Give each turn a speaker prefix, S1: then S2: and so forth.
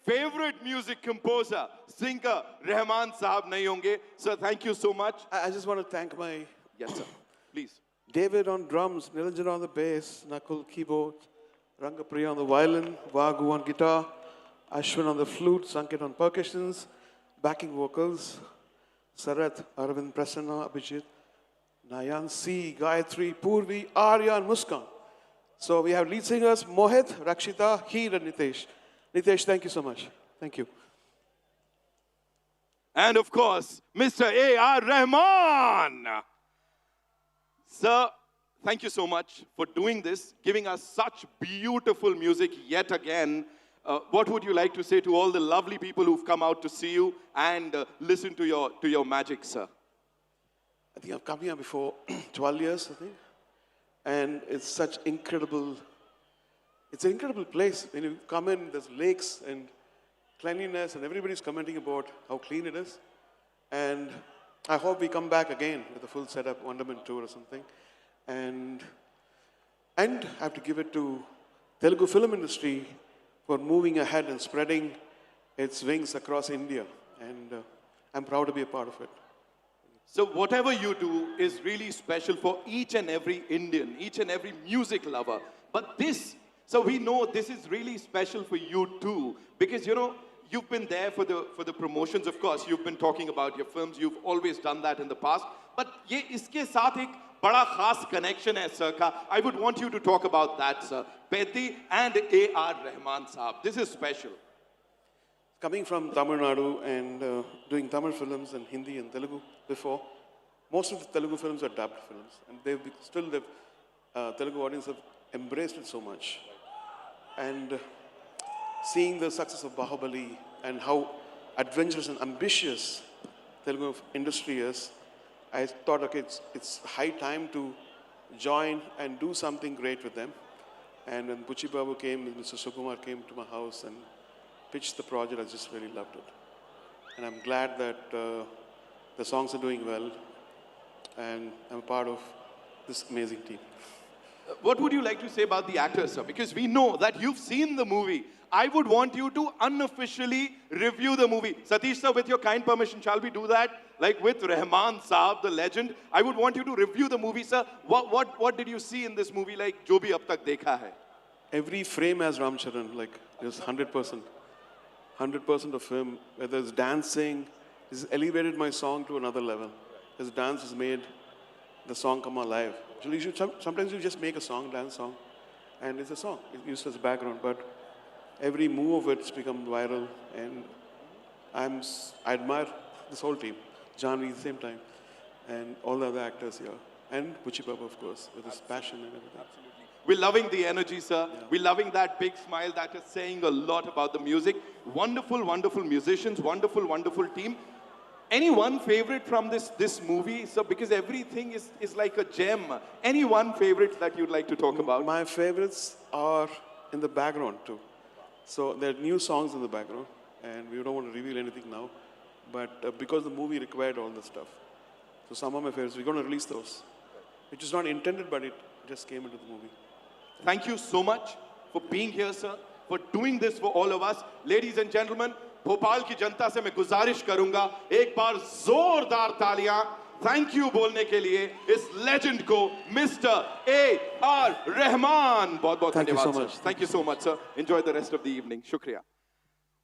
S1: favorite music composer, singer, Rahman Saab nahi honge. Sir, thank you so much.
S2: I just want to thank my
S1: Yes, sir. Please.
S2: David on drums, Nilanjan on the bass, Nakul keyboard, Rangapriya on the violin, Vagu on guitar, Ashwin on the flute, Sanket on percussions, backing vocals, Sarath, Arvind, Prasanna, Abhijit, Nayan, C, Gayatri, Purvi, Arya, and Muskan. So we have lead singers Mohit, Rakshita, Heer, and Nitesh. Nitesh, thank you so much. Thank you.
S1: And of course, Mr. A.R. Rahman. Sir, thank you so much for doing this, giving us such beautiful music yet again. What would you like to say to all the lovely people who've come out to see you and listen to your magic, sir?
S2: I think I've come here before 12 years, I think. And it's such incredible, it's an incredible place. When you come in, there's lakes and cleanliness, and everybody's commenting about how clean it is. And I hope we come back again with a full setup, Wonderment tour or something. And I have to give it to Telugu film industry for moving ahead and spreading its wings across India. And I'm proud to be a part of it.
S1: So whatever you do is really special for each and every Indian, each and every music lover. But this, so we know this is really special for you too, because you know, you've been there for the promotions, of course. You've been talking about your films. You've always done that in the past. But ye iske saath ek bada khas connection hai, sir ka. I would want you to talk about that, sir. Bedi and A.R. Rahman Saab. This is special.
S2: Coming from Tamil Nadu and doing Tamil films and Hindi and Telugu before, most of the Telugu films are dubbed films. And the Telugu audience have embraced it so much. And seeing the success of Bahubali and how adventurous and ambitious Telugu industry is, I thought, okay, it's high time to join and do something great with them. And when Buchi Babu came, Mr. Sukumar came to my house and pitched the project, I just really loved it. And I'm glad that the songs are doing well, and I'm part of this amazing team.
S1: What would you like to say about the actors, sir? Because we know that you've seen the movie. I would want you to unofficially review the movie. Satish sir, with your kind permission, shall we do that? Like with Rahman Saab, the legend. I would want you to review the movie, sir. What did you see in this movie, like, jo bhi ab tak dekha hai?
S2: Every frame has Ramcharan, like, there's 100%. 100% of him, whether it's dancing, he's elevated my song to another level. His dance has made the song come alive. Usually sometimes you just make a song, dance song, and it's a song. It's used as background, but every move of it's become viral, and I admire this whole team. Janvi at the same time, and all the other actors here, and Buchi Babu, of course, with his passion and everything.
S1: We're loving the energy, sir. Yeah. We're loving that big smile that is saying a lot about the music. Wonderful, wonderful musicians, wonderful, wonderful team. Any one favorite from this movie, sir? Because everything is like a gem. Any one favorite that you'd like to talk about?
S2: My favorites are in the background too. So there are new songs in the background, and we don't want to reveal anything now. But because the movie required all this stuff, so some of my favorites, we're going to release those. Which is not intended, but it just came into the movie.
S1: Thank you so much for being here, sir, for doing this for all of us. Ladies and gentlemen, Bhopal की जनता से मैं गुजारिश करूंगा एक बार जोरदार तालियां thank you बोलने के लिए इस लेजेंड को मिस्टर A.R. रहमान बहुत बहुत धन्यवाद sir thank you so much sir enjoy the rest of the evening शुक्रिया